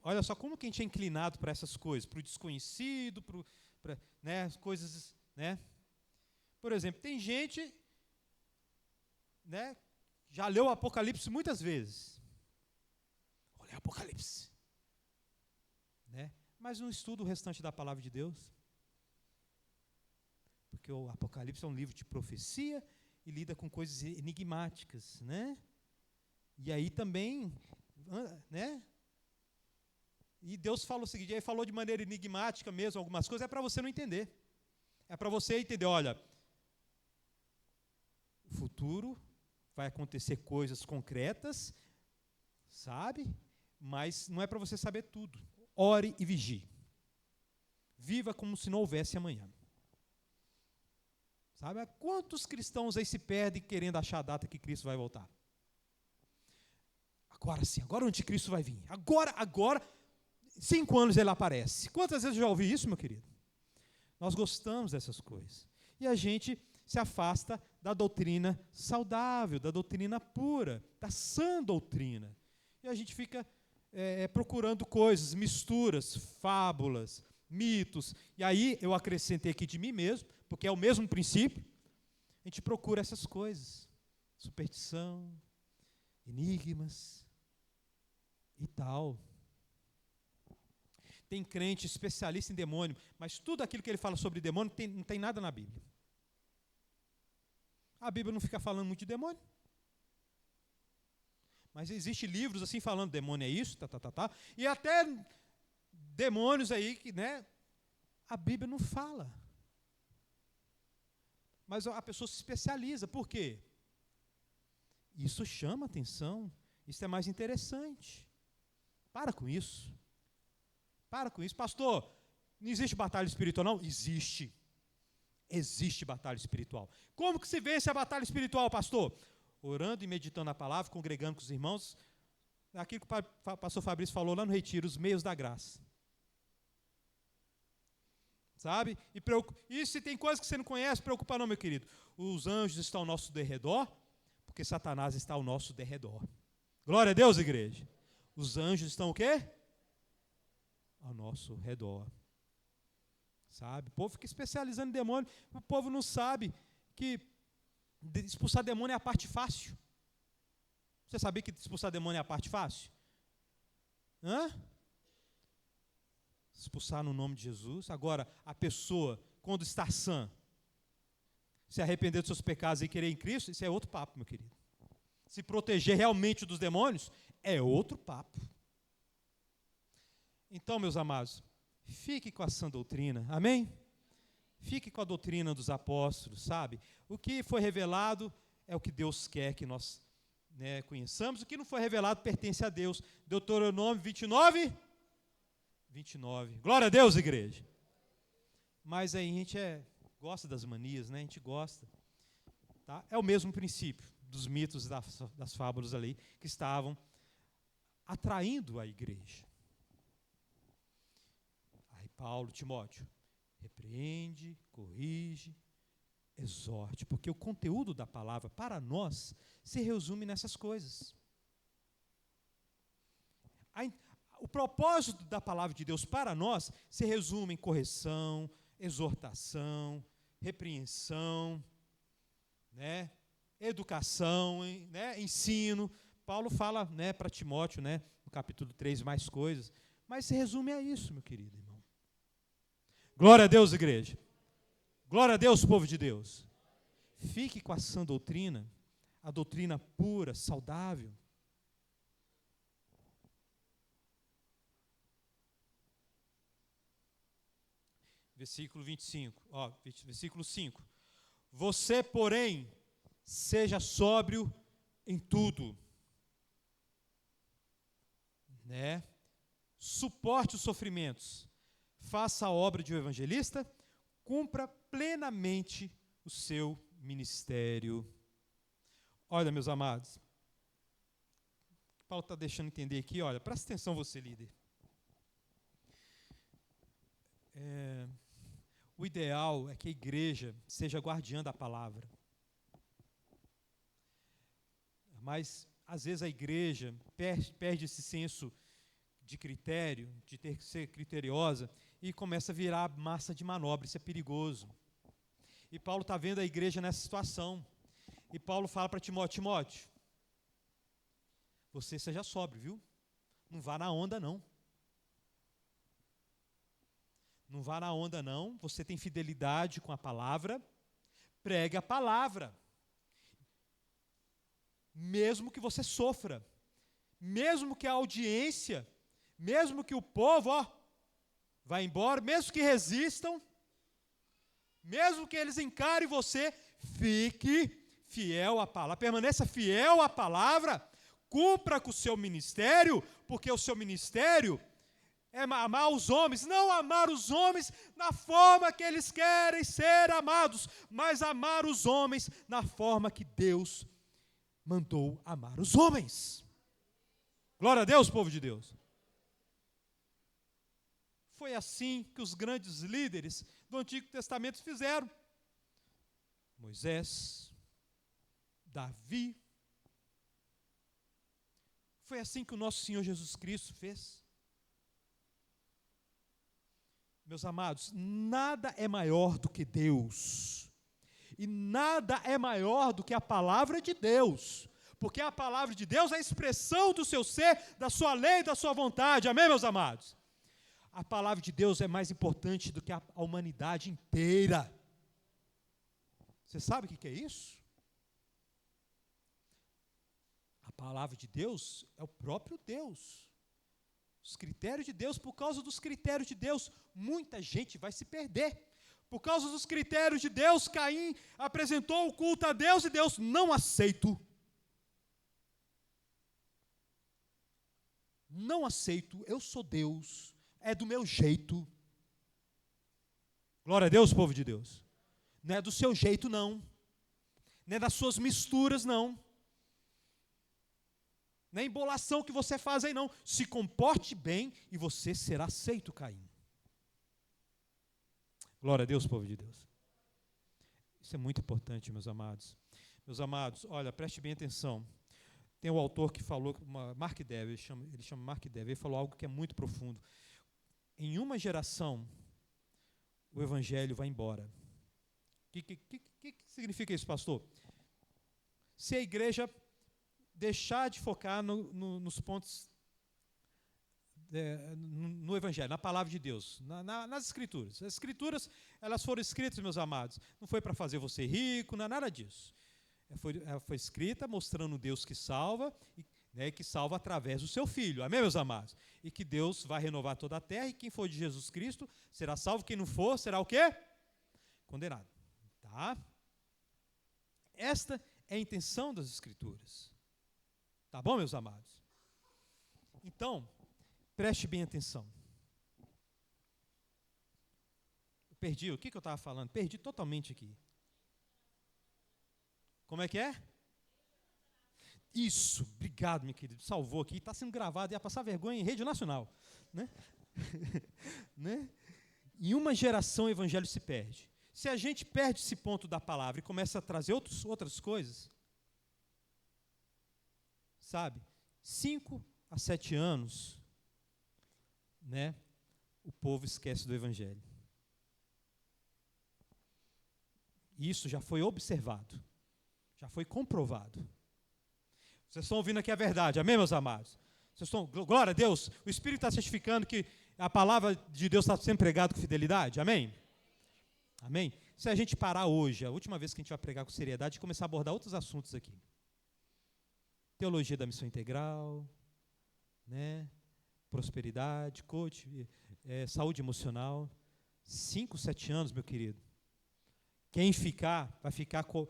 Olha só como que a gente é inclinado para essas coisas, para o desconhecido, né, coisas, né? Por exemplo, tem gente, né, já leu o Apocalipse muitas vezes. Vou ler o Apocalipse, né? Mas não estuda o restante da palavra de Deus. Porque o Apocalipse é um livro de profecia e lida com coisas enigmáticas, né? E aí também, né? E Deus falou o seguinte, aí falou de maneira enigmática mesmo algumas coisas, é para você não entender. É para você entender, olha, o futuro vai acontecer coisas concretas, sabe? Mas não é para você saber tudo. Ore e vigie. Viva como se não houvesse amanhã. Sabe? Quantos cristãos aí se perdem querendo achar a data que Cristo vai voltar? Agora sim, agora o anticristo vai vir. Agora, 5 anos ele aparece. Quantas vezes eu já ouvi isso, meu querido? Nós gostamos dessas coisas. E a gente se afasta da doutrina saudável, da doutrina pura, da sã doutrina. E a gente fica procurando coisas, misturas, fábulas, mitos. E aí eu acrescentei aqui de mim mesmo, porque é o mesmo princípio. A gente procura essas coisas. Superstição, enigmas e tal. Tem crente especialista em demônio, mas tudo aquilo que ele fala sobre demônio não tem nada na Bíblia. A Bíblia não fica falando muito de demônio. Mas existem livros assim falando, demônio é isso, e até demônios aí que, né, a Bíblia não fala. Mas a pessoa se especializa. Por quê? Isso chama atenção, isso é mais interessante. Para com isso. Para com isso. Pastor, não existe batalha espiritual, não? Existe. Existe batalha espiritual. Como que se vence a batalha espiritual, pastor? Orando e meditando a palavra, congregando com os irmãos. Aquilo que o pastor Fabrício falou lá no retiro, os meios da graça. Sabe? E se tem coisas que você não conhece, preocupa não, meu querido. Os anjos estão ao nosso derredor, porque Satanás está ao nosso derredor. Glória a Deus, igreja. Os anjos estão o quê? Ao nosso redor. Sabe? O povo fica especializando em demônio. O povo não sabe que expulsar demônio é a parte fácil. Você sabia que expulsar demônio é a parte fácil? Expulsar no nome de Jesus. Agora, a pessoa, quando está sã, se arrepender dos seus pecados e querer em Cristo, isso é outro papo, meu querido. Se proteger realmente dos demônios, é outro papo. Então, meus amados, fique com a sã doutrina, amém? Fique com a doutrina dos apóstolos, sabe? O que foi revelado é o que Deus quer que nós, né, conheçamos. O que não foi revelado pertence a Deus. Deuteronômio 29. Glória a Deus, igreja. Mas aí a gente gosta das manias, né? A gente gosta. Tá? É o mesmo princípio dos mitos, das fábulas ali, que estavam atraindo a igreja. Aí Paulo, Timóteo, repreende, corrige, exorte, porque o conteúdo da palavra para nós se resume nessas coisas. O propósito da palavra de Deus para nós se resume em correção, exortação, repreensão, né, educação, né, ensino. Paulo fala, né, para Timóteo, né, no capítulo 3, mais coisas, mas se resume a isso, meu querido irmão. Glória a Deus, igreja. Glória a Deus, povo de Deus. Fique com a sã doutrina, a doutrina pura, saudável. Versículo 25, versículo 5. Você, porém, seja sóbrio em tudo, né? Suporte os sofrimentos, faça a obra de um evangelista, cumpra plenamente o seu ministério. Olha, meus amados, o que Paulo está deixando entender aqui, olha, presta atenção você, líder. O ideal é que a igreja seja guardiã da palavra. Mas, às vezes, a igreja perde esse senso de critério, de ter que ser criteriosa, e começa a virar massa de manobra. Isso é perigoso. E Paulo está vendo a igreja nessa situação. E Paulo fala para Timóteo: Timóteo, você seja sóbrio, viu? Não vá na onda, não. Não vá na onda, não. Você tem fidelidade com a palavra. Pregue a palavra. Mesmo que você sofra. Mesmo que a audiência, mesmo que o povo, vá embora, mesmo que resistam, mesmo que eles encarem você, fique fiel à palavra, permaneça fiel à palavra, cumpra com o seu ministério, porque o seu ministério é amar os homens, não amar os homens na forma que eles querem ser amados, mas amar os homens na forma que Deus mandou amar os homens. Glória a Deus, povo de Deus. Foi assim que os grandes líderes do Antigo Testamento fizeram. Moisés, Davi. Foi assim que o nosso Senhor Jesus Cristo fez. Meus amados, nada é maior do que Deus. E nada é maior do que a palavra de Deus. Porque a palavra de Deus é a expressão do seu ser, da sua lei, da sua vontade. Amém, meus amados? A palavra de Deus é mais importante do que a humanidade inteira. Você sabe o que é isso? A palavra de Deus é o próprio Deus. Os critérios de Deus, por causa dos critérios de Deus, muita gente vai se perder. Por causa dos critérios de Deus, Caim apresentou o culto a Deus e Deus não aceito. Não aceito, eu sou Deus, é do meu jeito. Glória a Deus, povo de Deus. Não é do seu jeito, não. Não é das suas misturas, não. Não é embolação que você faz aí, não. Se comporte bem e você será aceito, Caim. Glória a Deus, povo de Deus. Isso é muito importante, meus amados. Meus amados, olha, preste bem atenção. Tem um autor que falou, Mark Dever, ele chama Mark Dever, ele falou algo que é muito profundo. Em uma geração, o evangelho vai embora. O que significa isso, pastor? Se a igreja deixar de focar nos pontos, no evangelho, na palavra de Deus, nas escrituras. As escrituras, elas foram escritas, meus amados, não foi para fazer você rico, não é nada disso. Ela foi escrita mostrando o Deus que salva, que salva através do seu Filho. Amém, meus amados? E que Deus vai renovar toda a terra, e quem for de Jesus Cristo será salvo, quem não for, será o quê? Condenado. Tá? Esta é a intenção das Escrituras. Tá bom, meus amados? Então, preste bem atenção. Eu perdi, o que eu estava falando? Perdi totalmente aqui. Como é que é? Isso, obrigado, meu querido, salvou aqui, está sendo gravado, ia passar vergonha em rede nacional. Né? Né? Em uma geração o evangelho se perde. Se a gente perde esse ponto da palavra e começa a trazer outras coisas, sabe, 5 a 7 anos, né, o povo esquece do evangelho. Isso já foi observado. Já foi comprovado. Vocês estão ouvindo aqui a verdade, amém, meus amados? Vocês estão, glória a Deus, o Espírito está certificando que a palavra de Deus está sendo pregada com fidelidade, amém? Amém? Se a gente parar hoje, a última vez que a gente vai pregar com seriedade, e começar a abordar outros assuntos aqui. Teologia da missão integral, né? Prosperidade, coach, saúde emocional. 5, 7 anos, meu querido. Quem ficar, vai ficar com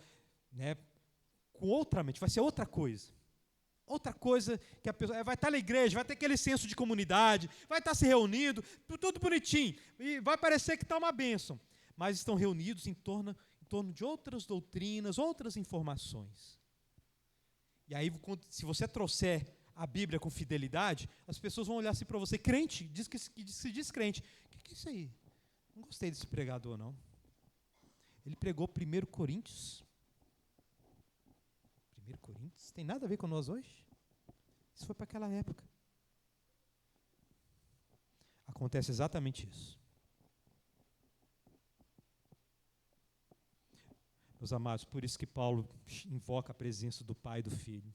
outra mente, vai ser outra coisa. Outra coisa que a pessoa vai estar na igreja, vai ter aquele senso de comunidade, vai estar se reunindo, tudo bonitinho, e vai parecer que está uma bênção. Mas estão reunidos em torno de outras doutrinas, outras informações. E aí, se você trouxer a Bíblia com fidelidade, as pessoas vão olhar assim para você, crente, se diz crente. O que é isso aí? Não gostei desse pregador, não. Ele pregou 1 Coríntios. 1 Coríntios? Tem nada a ver com nós hoje? Isso foi para aquela época. Acontece exatamente isso. Meus amados, por isso que Paulo invoca a presença do Pai e do Filho.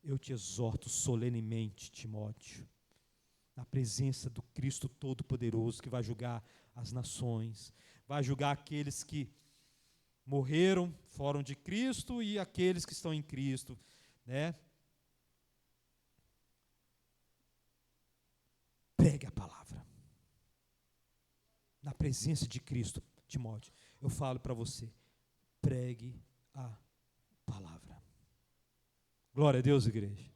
Eu te exorto solenemente, Timóteo, na presença do Cristo Todo-Poderoso, que vai julgar as nações, vai julgar aqueles que morreram, foram de Cristo, e aqueles que estão em Cristo, né? Pregue a palavra. Na presença de Cristo, Timóteo, eu falo para você, pregue a palavra. Glória a Deus, igreja.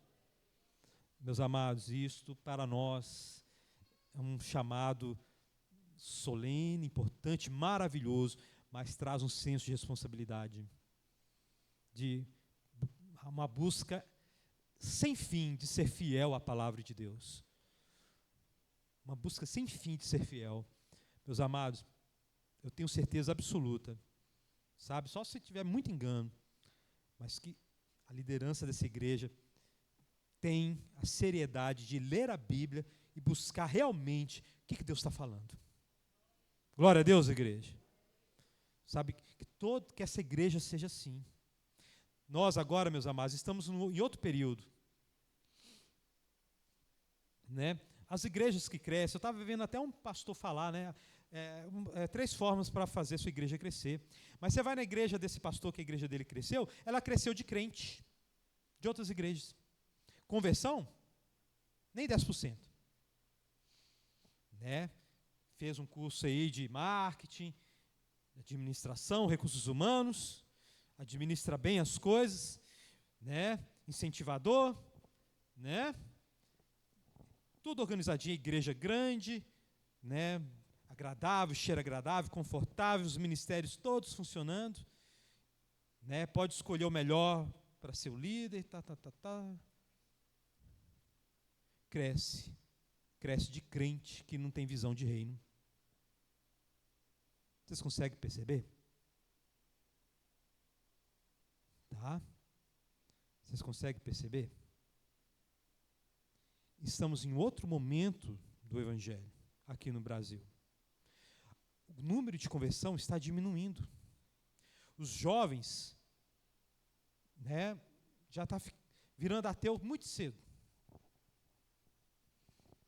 Meus amados, isto para nós é um chamado solene, importante, maravilhoso, mas traz um senso de responsabilidade, de uma busca sem fim de ser fiel à palavra de Deus. Uma busca sem fim de ser fiel. Meus amados, eu tenho certeza absoluta, sabe, só se tiver muito engano, mas que a liderança dessa igreja tem a seriedade de ler a Bíblia e buscar realmente o que Deus está falando. Glória a Deus, igreja. Sabe, que essa igreja seja assim. Nós agora, meus amados, estamos em outro período. Né? As igrejas que crescem, eu estava vendo até um pastor falar, né? 3 formas para fazer a sua igreja crescer. Mas você vai na igreja desse pastor, que a igreja dele cresceu, ela cresceu de crente, de outras igrejas. Conversão? Nem 10%. Né? Fez um curso aí de marketing, administração, recursos humanos, administra bem as coisas, né? Incentivador, né? Tudo organizadinho, igreja grande, né? Agradável, cheiro agradável, confortável, os ministérios todos funcionando, né? Pode escolher o melhor para ser o líder, Cresce de crente que não tem visão de reino. Vocês conseguem perceber? Tá? Vocês conseguem perceber? Estamos em outro momento do Evangelho aqui no Brasil. O número de conversão está diminuindo. Os jovens, né, já está virando ateu muito cedo.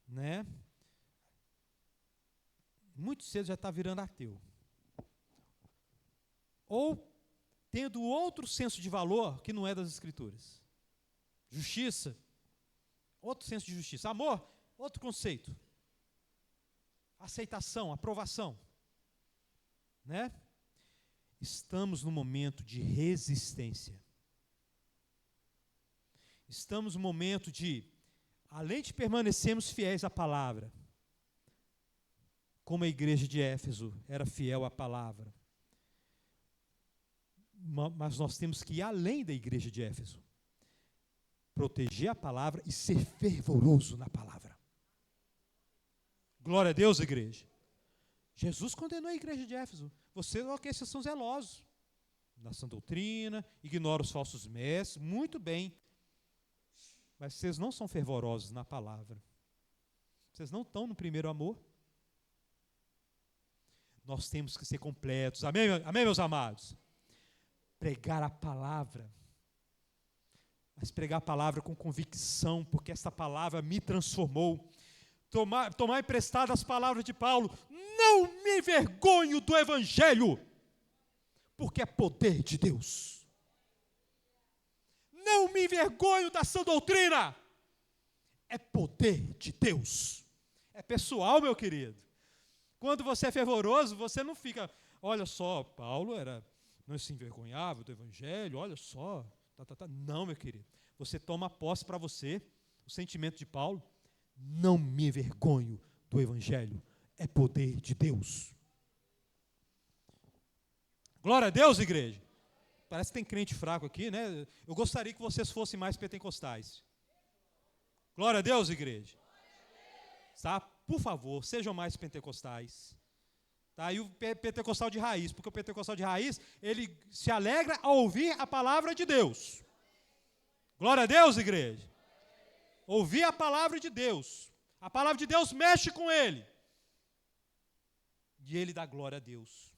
Né? Muito cedo já está virando ateu. Ou tendo outro senso de valor que não é das Escrituras. Justiça, outro senso de justiça. Amor, outro conceito. Aceitação, aprovação. Né? Estamos num momento de resistência. Estamos num momento de, além de permanecermos fiéis à palavra, como a igreja de Éfeso era fiel à palavra, mas nós temos que ir além da igreja de Éfeso, proteger a palavra e ser fervoroso na palavra. Glória a Deus, igreja. Jesus condenou a igreja de Éfeso. Vocês são zelosos na sã doutrina, ignoram os falsos mestres, muito bem, mas vocês não são fervorosos na palavra. Vocês não estão no primeiro amor. Nós temos que ser completos. Amém, meus amados? Pregar a palavra, mas pregar a palavra com convicção, porque essa palavra me transformou. Tomar emprestado as palavras de Paulo, não me envergonho do Evangelho, porque é poder de Deus. Não me envergonho da sã doutrina, é poder de Deus. É pessoal, meu querido. Quando você é fervoroso, você não fica, olha só, Paulo não se envergonhava do Evangelho, olha só, Não, meu querido. Você toma posse para você, o sentimento de Paulo, não me envergonho do Evangelho, é poder de Deus. Glória a Deus, igreja. Parece que tem crente fraco aqui, né? Eu gostaria que vocês fossem mais pentecostais. Glória a Deus, igreja. Tá? Por favor, sejam mais pentecostais. Tá? E o pentecostal de raiz, porque o pentecostal de raiz, ele se alegra ao ouvir a palavra de Deus. Glória a Deus, igreja. Ouvir a palavra de Deus. A palavra de Deus mexe com ele. E ele dá glória a Deus.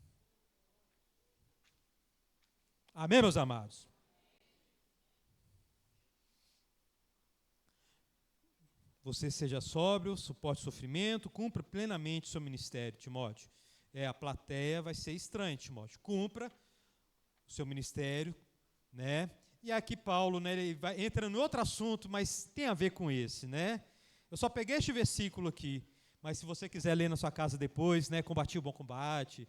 Amém, meus amados? Você seja sóbrio, suporte o sofrimento, cumpra plenamente o seu ministério, Timóteo. A plateia vai ser estranha, Timóteo. Cumpra o seu ministério, né? E aqui Paulo, né, ele entra em outro assunto, mas tem a ver com esse, né? Eu só peguei este versículo aqui, mas se você quiser ler na sua casa depois, né, combati o bom combate,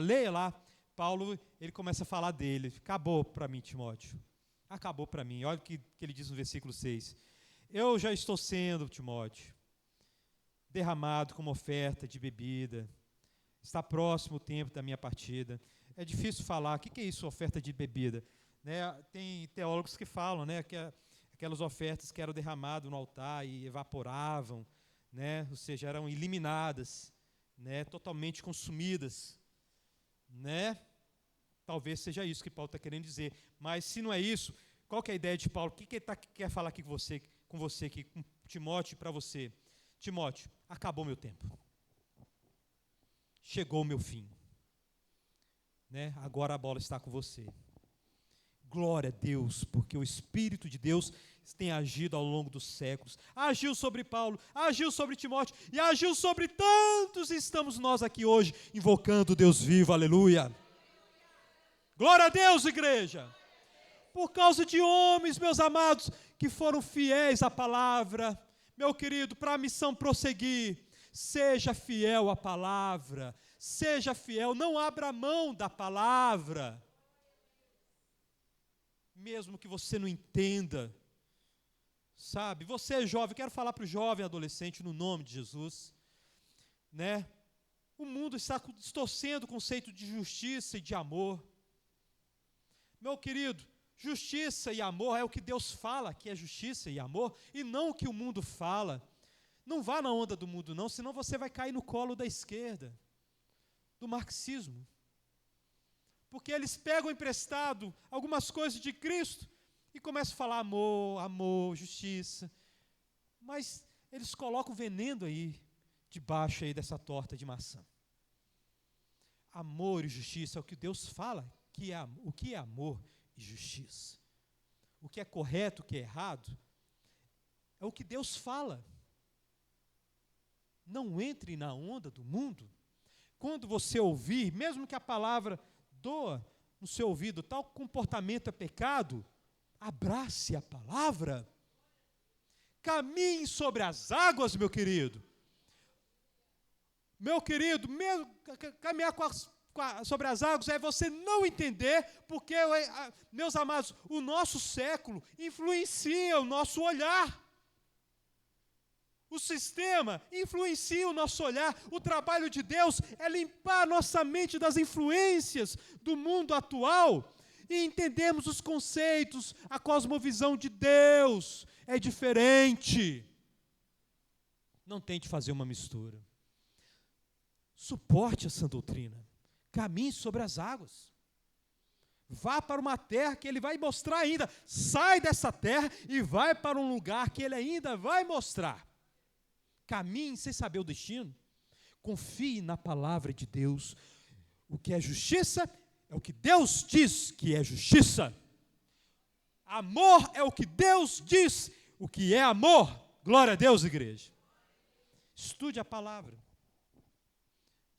leia lá. Paulo, ele começa a falar dele. Acabou para mim, Timóteo. Acabou para mim. Olha o que ele diz no versículo 6. Eu já estou sendo, Timóteo, derramado como oferta de bebida. Está próximo o tempo da minha partida. É difícil falar. O que é isso, oferta de bebida? Né, tem teólogos que falam, né, que aquelas ofertas que eram derramadas no altar e evaporavam, né, ou seja, eram eliminadas, né, totalmente consumidas. Né? Talvez seja isso que Paulo está querendo dizer. Mas se não é isso, qual que é a ideia de Paulo? O que ele quer falar aqui com você aqui, com Timóteo e para você? Timóteo, acabou meu tempo. Chegou o meu fim. Né? Agora a bola está com você. Glória a Deus, porque o Espírito de Deus tem agido ao longo dos séculos. Agiu sobre Paulo, agiu sobre Timóteo e agiu sobre tantos. Estamos nós aqui hoje invocando o Deus vivo, aleluia. Glória a Deus, igreja. Por causa de homens, meus amados, que foram fiéis à palavra. Meu querido, para a missão prosseguir, seja fiel à palavra. Seja fiel, não abra mão da palavra. Mesmo que você não entenda, sabe? Você é jovem, quero falar para o jovem adolescente no nome de Jesus, né? O mundo está distorcendo o conceito de justiça e de amor. Meu querido, justiça e amor é o que Deus fala que é justiça e amor, e não o que o mundo fala. Não vá na onda do mundo não, senão você vai cair no colo da esquerda, do marxismo. Porque eles pegam emprestado algumas coisas de Cristo e começam a falar amor, amor, justiça. Mas eles colocam veneno aí, debaixo aí dessa torta de maçã. Amor e justiça é o que Deus fala, o que é amor e justiça. O que é correto, o que é errado, é o que Deus fala. Não entre na onda do mundo. Quando você ouvir, mesmo que a palavra doa no seu ouvido, tal comportamento é pecado, abrace a palavra, caminhe sobre as águas, meu querido. Meu querido, mesmo caminhar sobre as águas é você não entender, porque, meus amados, o nosso século influencia o nosso olhar. O sistema influencia o nosso olhar. O trabalho de Deus é limpar nossa mente das influências do mundo atual e entendermos os conceitos. A cosmovisão de Deus é diferente. Não tente fazer uma mistura. Suporte essa doutrina. Caminhe sobre as águas. Vá para uma terra que Ele vai mostrar ainda. Sai dessa terra e vai para um lugar que Ele ainda vai mostrar. Caminhe sem saber o destino. Confie na palavra de Deus. O que é justiça é o que Deus diz que é justiça. Amor é o que Deus diz o que é amor. Glória a Deus, igreja. Estude a palavra.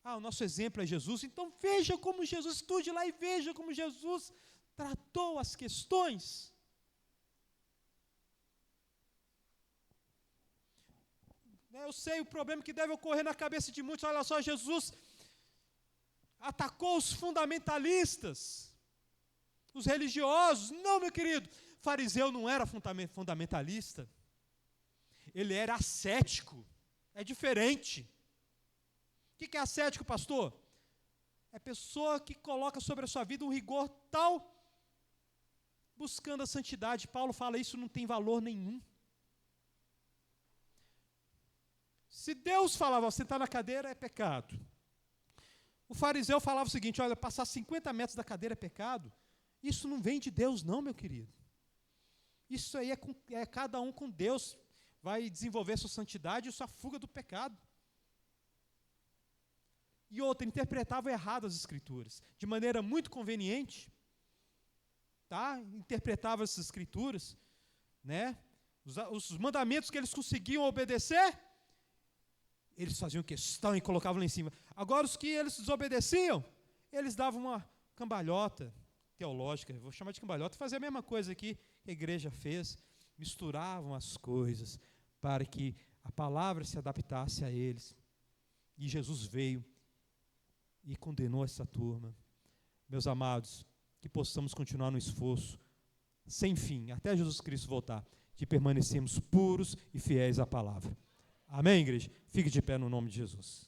O nosso exemplo é Jesus. Então veja como Jesus, estude lá e veja como Jesus tratou as questões. Eu sei o problema que deve ocorrer na cabeça de muitos. Olha só, Jesus atacou os fundamentalistas, os religiosos. Não, meu querido, fariseu não era fundamentalista. Ele era ascético. É diferente. O que é ascético, pastor? É pessoa que coloca sobre a sua vida um rigor tal, buscando a santidade. Paulo fala isso não tem valor nenhum. Se Deus falava, sentar na cadeira é pecado. O fariseu falava o seguinte, olha, passar 50 metros da cadeira é pecado. Isso não vem de Deus não, meu querido. Isso aí é cada um com Deus. Vai desenvolver sua santidade e sua fuga do pecado. E outra, interpretava errado as Escrituras, de maneira muito conveniente. tá? Interpretavam essas escrituras, né? Os mandamentos que eles conseguiam obedecer, eles faziam questão e colocavam lá em cima. Agora, os que eles desobedeciam, eles davam uma cambalhota teológica, vou chamar de cambalhota, fazer a mesma coisa aqui que a igreja fez, misturavam as coisas para que a palavra se adaptasse a eles. E Jesus veio e condenou essa turma. Meus amados, que possamos continuar no esforço, sem fim, até Jesus Cristo voltar, de permanecermos puros e fiéis à palavra. Amém, igreja? Fique de pé no nome de Jesus.